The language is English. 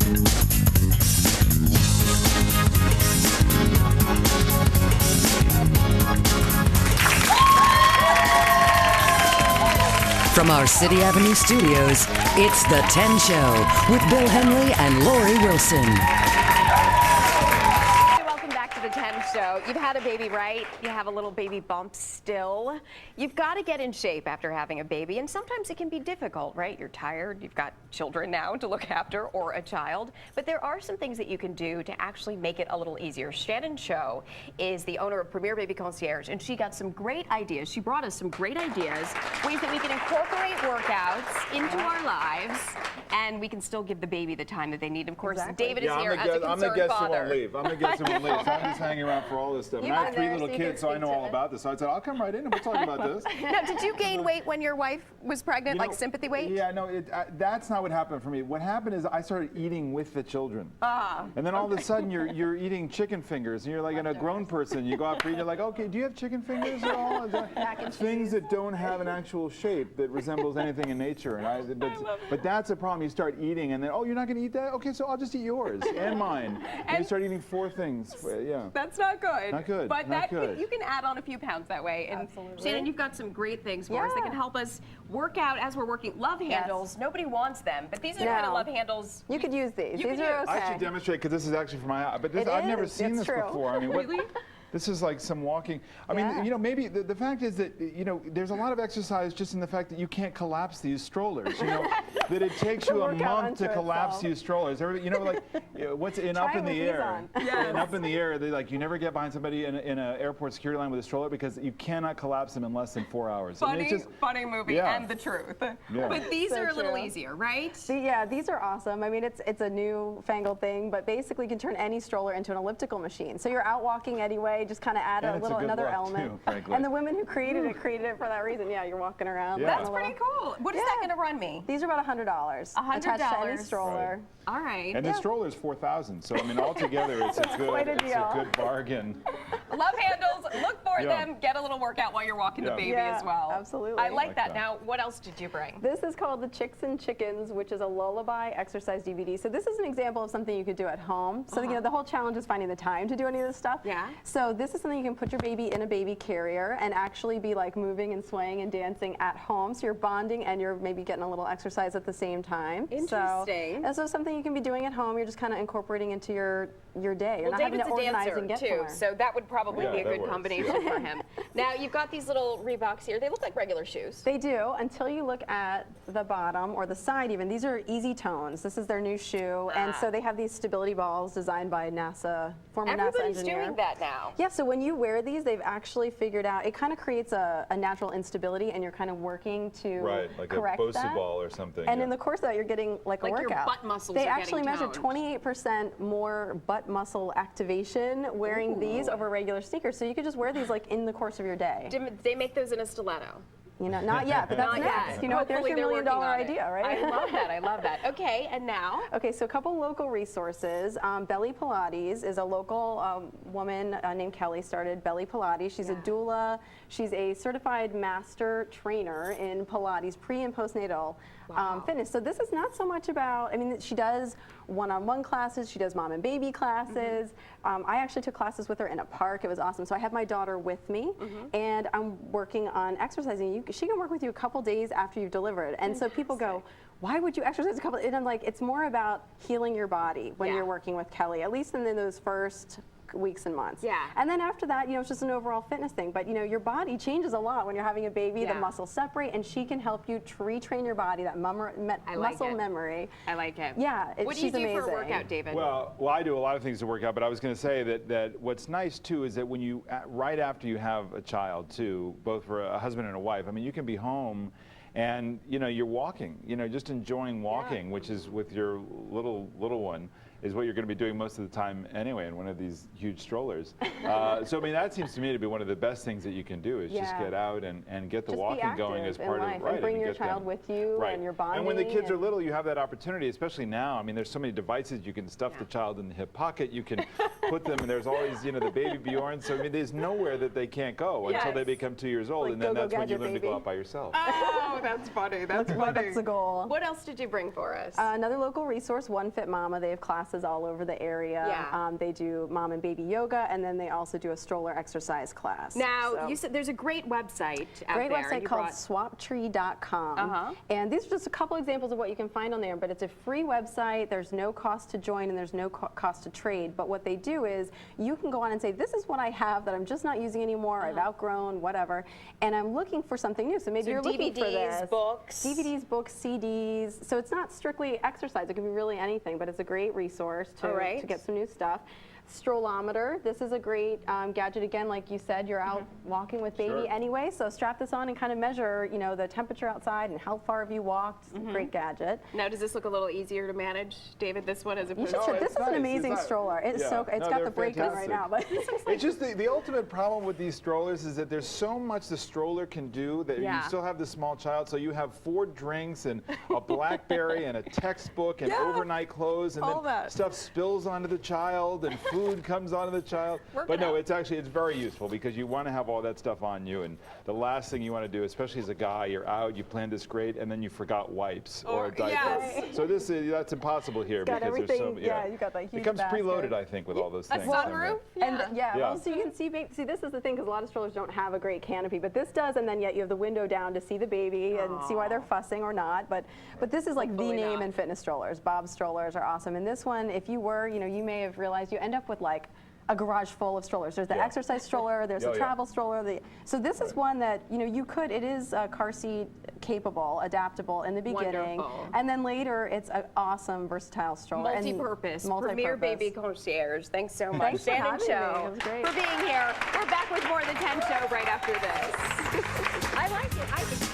From our City Avenue studios, it's The 10 Show with Bill Henley and Lori Wilson. Welcome back to The 10 Show. You've had a baby, right? You have a little baby bump still. You've got to get in shape after having a baby, and sometimes it can be difficult, right? You're tired, you've got children now to look after, or a child, but there are some things that you can do to actually make it a little easier. Shannon Cho is the owner of Premier Baby Concierge, and she got some great ideas. She brought us some great ideas, ways that we can incorporate workouts into our lives, and we can still give the baby the time that they need. Of course, David is here as a concerned father. I'm the guest who won't leave. I'm the guest who won't leave. So I'm just hanging around for all this stuff. And I have 3 little kids, so I know all about this. So I said, I'll come right in and we'll talk about this. Now, did you gain weight when your wife was pregnant, like sympathy weight? Yeah, no, that's not what happened for me. What happened is I started eating with the children. And then all of a sudden you're eating chicken fingers, and you're like a grown person. You go out for eat, you're like, okay, do you have chicken fingers at all? Things that don't have an actual shape that resembles anything in nature. And but that's a problem. You start eating, and then, oh, you're not going to eat that? Okay, so I'll just eat yours and mine. And you start eating 4 things. Yeah. That's not good. Not good. But not good. You can add on a few pounds that way. And absolutely. Shannon, you've got some great things for us that can help us work out as we're working. Love handles. Nobody wants them, but these are the kind of love handles. You could use these. These are okay. I should demonstrate because this is actually for my. But this, I've never seen this before. I mean, really? This is like some walking. I mean, you know, maybe the fact is that, you know, there's a lot of exercise just in the fact that you can't collapse these strollers. You know, that it takes you a month to collapse these strollers. You know, like what's in up in the air. And up in the air, they like you never get behind somebody in an airport security line with a stroller because you cannot collapse them in less than 4 hours. Funny, I mean, just, funny movie and the truth. Yeah. But these are a little easier, right? Yeah, these are awesome. I mean, it's a newfangled thing, but basically you can turn any stroller into an elliptical machine. So you're out walking anyway, just kind of add another element. Too, and the women who created it for that reason. Yeah, you're walking around. Yeah. That's pretty cool. What is that going to run me? These are about $100. $100 attached to any stroller. Right. All right. And the stroller is $4,000. So I mean, altogether, it's a good bargain. Love handles. Look for them. Get a little workout while you're walking the baby as well. Absolutely. I like that. Now, what else did you bring? This is called the Chicks and Chickens, which is a lullaby exercise DVD. So this is an example of something you could do at home. So you know, the whole challenge is finding the time to do any of this stuff. Yeah. So this is something you can put your baby in a baby carrier and actually be like moving and swaying and dancing at home. So you're bonding and you're maybe getting a little exercise at the same time. Interesting. So something you can be doing at home. You're just kind of incorporating into your day. You're well, not having David's to organize a dancer and get too, somewhere. so that would probably be a good works. combination for him. Now you've got these little Reeboks here. They look like regular shoes. They do, until you look at the bottom or the side even. These are Easy Tones. This is their new shoe, and so they have these stability balls designed by NASA, former NASA engineer. Everybody's doing that now. Yeah, so when you wear these, they've actually figured out, it kind of creates a natural instability, and you're kind of working to correct a Bosu that. ball or something. And in the course of that, you're getting like a workout. Your butt muscles They are actually getting measured 28% more butt muscle activation wearing these over regular sneakers. So you could just wear these like in the course of your day. Did they make those in a stiletto? You know, not yet, but that's next. You know, there's your $1 million idea, right? I love that. I love that. Okay, and now? Okay, so a couple local resources. Belly Pilates is a local woman named Kelly started Belly Pilates. She's a doula. She's a certified master trainer in Pilates pre and postnatal fitness. So this is not so much about, I mean, she does one-on-one classes. She does mom and baby classes. I actually took classes with her in a park. It was awesome. So I have my daughter with me, and I'm working on exercising. She can work with you a couple days after you've delivered. And so people go, why would you exercise a couple? And I'm like, it's more about healing your body when you're working with Kelly, at least in those first weeks and months. Yeah. And then after that, you know, it's just an overall fitness thing. But, you know, your body changes a lot when you're having a baby. The muscles separate, and she can help you retrain your body, that muscle memory. I like it. Yeah. What do you do for a workout, David? Well, I do a lot of things to work out, but I was going to say that what's nice, too, is that when you, right after you have a child, too, both for a husband and a wife, I mean, you can be home and, you know, you're walking, you know, just enjoying walking, which is with your little one. is what you're going to be doing most of the time anyway in one of these huge strollers. So I mean, that seems to me to be one of the best things that you can do is just get out and get the just walking going as part of and bring your child with you and your bonding. And when the kids are little, you have that opportunity, especially now. I mean, there's so many devices. You can stuff the child in the hip pocket. You can put them, and there's always, you know, the baby Bjorn. So I mean, there's nowhere that they can't go until they become 2 years old, and then that's when you learn to go out by yourself. Oh, that's funny. That's funny. That's the goal. What else did you bring for us? Another local resource, One Fit Mama. They have classes all over the area. Yeah. They do mom and baby yoga, and then they also do a stroller exercise class. Now, you said there's a great website out there. Great website called swaptree.com. And these are just a couple examples of what you can find on there, but it's a free website. There's no cost to join and there's no cost to trade. But what they do is you can go on and say, this is what I have that I'm just not using anymore, I've outgrown, whatever, and I'm looking for something new. So maybe you're looking for this. DVDs, books, CDs. So it's not strictly exercise. It can be really anything, but it's a great resource to get some new stuff. Strollometer. This is a great gadget. Again, like you said, you're out walking with baby anyway, so strap this on and kind of measure, you know, the temperature outside and how far have you walked. It's a great gadget. Now, does this look a little easier to manage, David? This one as opposed to this is an amazing stroller. It's it's got the brake on right now, but it's just the ultimate problem with these strollers is that there's so much the stroller can do that you still have the small child. So you have 4 drinks and a BlackBerry and a textbook and overnight clothes, and then stuff spills onto the child and food comes onto the child. But no, it's very useful because you want to have all that stuff on you, and the last thing you want to do, especially as a guy, you're out, you planned this great, and then you forgot wipes or diapers. So that's impossible here because there's so you got that huge it comes basket. preloaded, I think, with all those things. A sunroof? Well, so you can see this is the thing, because a lot of strollers don't have a great canopy, but this does, and then yet you have the window down to see the baby and see why they're fussing or not. But this is like the name in fitness strollers. Bob's strollers are awesome. And this one, if you were, you know, you may have realized you end up with like a garage full of strollers. There's the exercise stroller, there's a travel stroller. So this is one that, you know, you could, it is car seat capable, adaptable in the beginning. Wonderful. And then later it's an awesome, versatile stroller. Multi-purpose. Premier Baby Concierge. Thanks so much, Thanks for having me. Show, It was great. for being here. We're back with more of the 10 Show right after this.